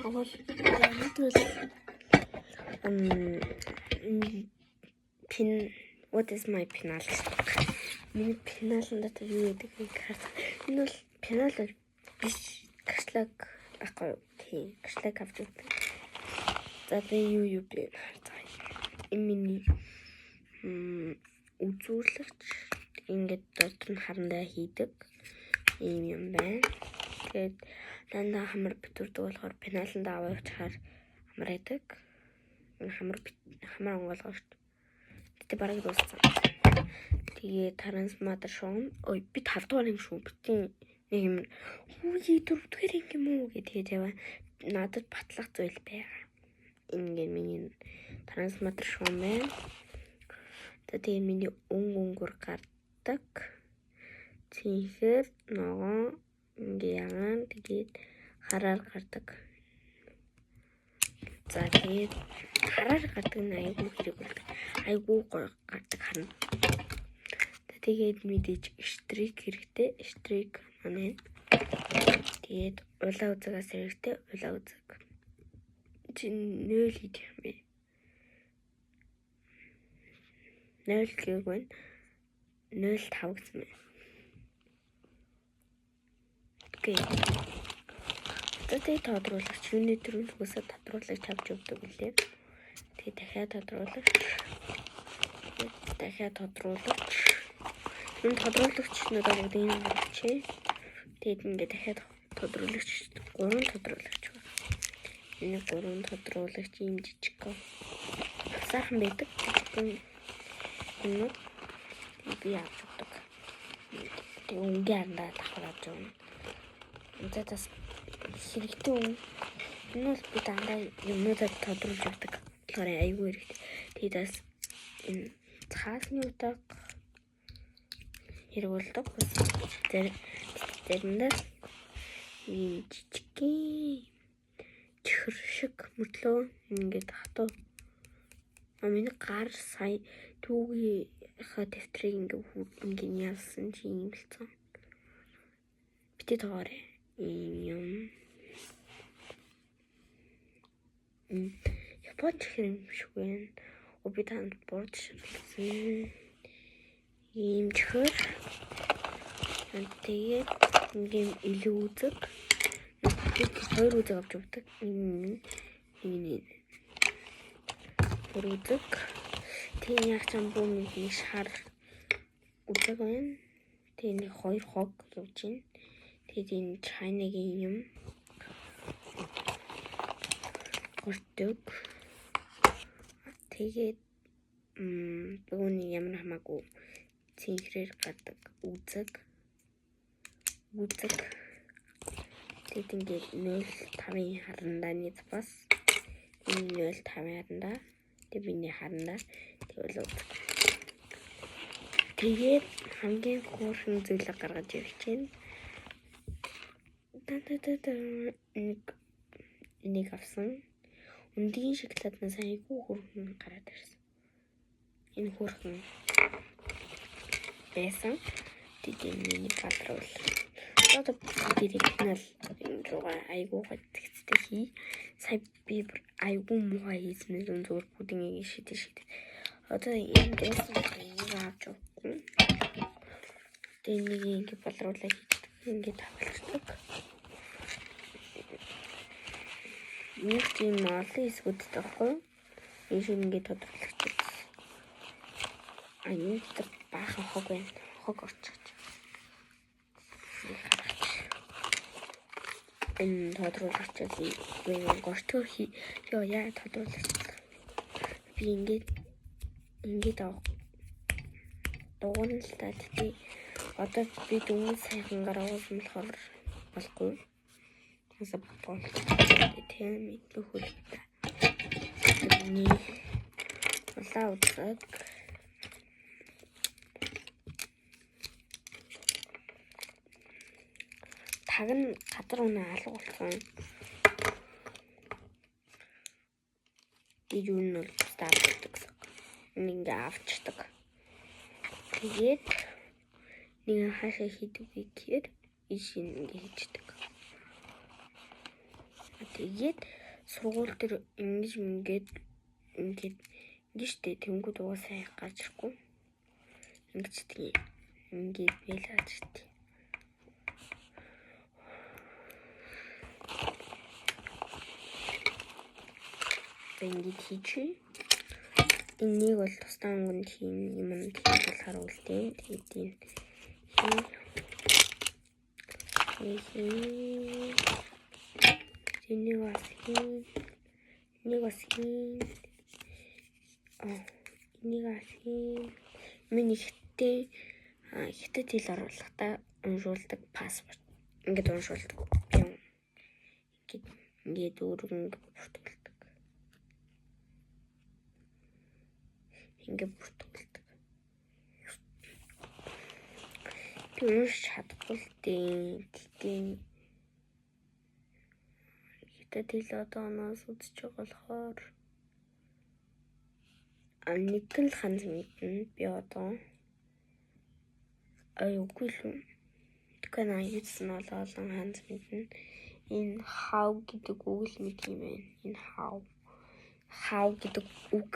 Авал what is my penal? Миний penal надад юу гэдэг вэ гэхээр энэ бол penal биш кашлаг ахгүй тийм кашлаг авч үзсэн. За би юу бэ? Энэ миний үзүүлэгч ингээд дотор нь харандаа хийдэг юм байна. Тэгээд дандаа хамар битүүрдэг болохоор пеналанд аваад чаар хамар байдаг. Хамар онгоолгоож. Тэ бараг дууссан. Тэгээд трансформатор шоун. Ой би 5 дугаар юм шүү. Битийн нэг юм. Хүү 4 дугаар юм уу гэдэг яваа. Надад батлах зүйл байгаа. Ингээд миний трансформатор шоун байна. Тэгээд миний өнгөр гардаг. Тэгэхээр ногоо ингээ яагаад тэгээд хараар гардаг. За тэгээд хараар гардаг нь айгүй хэрэг болдог. Айгүй гоё гардаг харна. Тэгээд мэдээж штрик хэрэгтэй. Штрик манай. Тэгээд улаан үзэгээс хэрэгтэй. Улаан үзэг. Чи 0 хийх юм бэ? 0 гэвэл 05 гэсэн юм. Окей. Тэгээд тодруулагч юуны төрөнд хүсэж тодруулагч авч өгдөг үлээ. Тэгээд дахиад тодруулагч. Энэ тодруулагч надад бүгдийг нь авчихъя. Тэгээд ингээд дахиад тодруулагч 3 тодруулагч байна. Энэ 3 тодруулагч юм жижиг. Сайхан байдаг. Энэ би авч өгдөг. Тэгээд өнгөндөө давхараад байна. Зэтас хэрэгтэй юм. Энэ бол би дандаа юмнуудад тодруулж өгдөг. Тэгэхээр айгүй хэрэгтэй. Тэдээс энэ цаасны удааг хэрэг болдог. Тэрэндээ ийм жижиг чихэр шиг мөрлөө ингээд хатуу. Миний гар сая түүгийнхаа дэвтрийг ингээд ялсан чи юм болсон. Битээ тоорой. Юм. Япон чихэр шиг байна. Би танд борд шилжсэн. Ийм чихэр. Тэгээд ингээм илүү үзэг. Хоёр үзэг авч өгдөг. Энэ үзэг. Тэгээд яг ч амбууны шар үзэг байна. Тэгээд хоёр хог явж байна. Тэгээд энэ China-гийн юм гортог. Тэгээд бөөний ямар хамаагүй цэнхрээр гадаг үзэг. Тэгээд ингээд 0.5-ын харандааны бас энэ 0.5 харандаа. Тэгээд миний харандаа тэгвэл үзэг. Тэгээд хамгийн хөөрхөн зүйлийг гаргаж явж байна. Энийг авсан. Үндгийн шоколаднаас айгүй хөөрхөн гараад ирсэн. Энэ хөөрхөн байсан. Тэгээд миний балруул. Одоо бидний пенал руугаа айгүй гацтэй хий. Сая би айгүй муухай хийсэн зүгээр бүднийг шидэж. Одоо энэ дэсэн энийг авч өгсөн. Тэгээд нэг ингэ балруулаа хийдэг. Ингээд тавьчихдаг. Нэг тийм олон эсгүүдтэй байхгүй. Энэ ингээд тодорхойлчих. Энэ дээр баахан хог байна. Хог орчих. Энэ тодорхойлчих би гортор яа тодорхойлчих. Би ингээд авах. Дугуйн л та тий. Одоо би дүнгийн сайхан гаргуулсан болохоор болохгүй. Тэсээ бол тийм илүү хөлтэй. Миний улаан үзэг. Таг нь газар унаа алга болсон. Би юу нь бол стартдаг. Ингээ авчдаг. Тэгээд нэг хаашаа хийдэг гэхээр иш ингээ хийдэг. Тэгээд сургууль дээр ингэж штэ тэнгууд угаасаа гарч ирэхгүй. Ингэж тийм ингээд байлаач штэ. Ингээд хийчихье. Энийг бол тусдаа өнгөнд хийн юм тийм болохоор үлдээ. Тэгээд тийм энийг бас хийн. Миний хятад хэл оруулахдаа уншуулдаг паспорт. Ингээд уншуулдаг. Ингээд өөрөөр бүртгүүлдэг. Ингээд бүртгүүлдэг. Би уншиж чадахгүй л дээ. Хятад хэл одооноос үзэж байгаа болохоор нэг л ханз мэднэ. Би одоо үгүй л тэгэхээр юусэн бол олон ханз мэднэ. Энэ how гэдэг үг л мэд юм байна. Энэ how гэдэг үг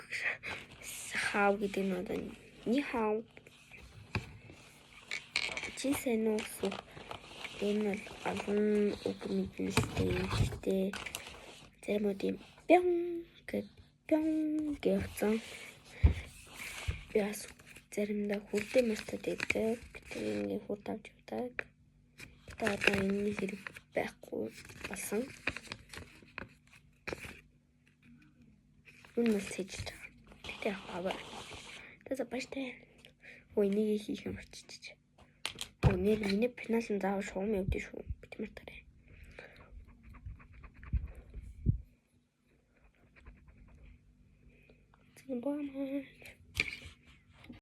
how гэдэг нь одоо ни how чи сайн уу гэсэн. Энэ бол олон үг мэднэ штэ. Зэрмүүд юм бян гэсэн. Яс заримдаа хүрдээ мартаад байдаг. Ингээд хүрд авч явдаг. Одоо энэ хэрэг байхгүй болсон. Энэ л сэжилж байгаа. Тэгтээ аваа. Тэсэ баштай. Энийг хийх юм болчих. Миний пеналын заав шуум явдээ шүү. Бит мартаарай. Зин боо маа.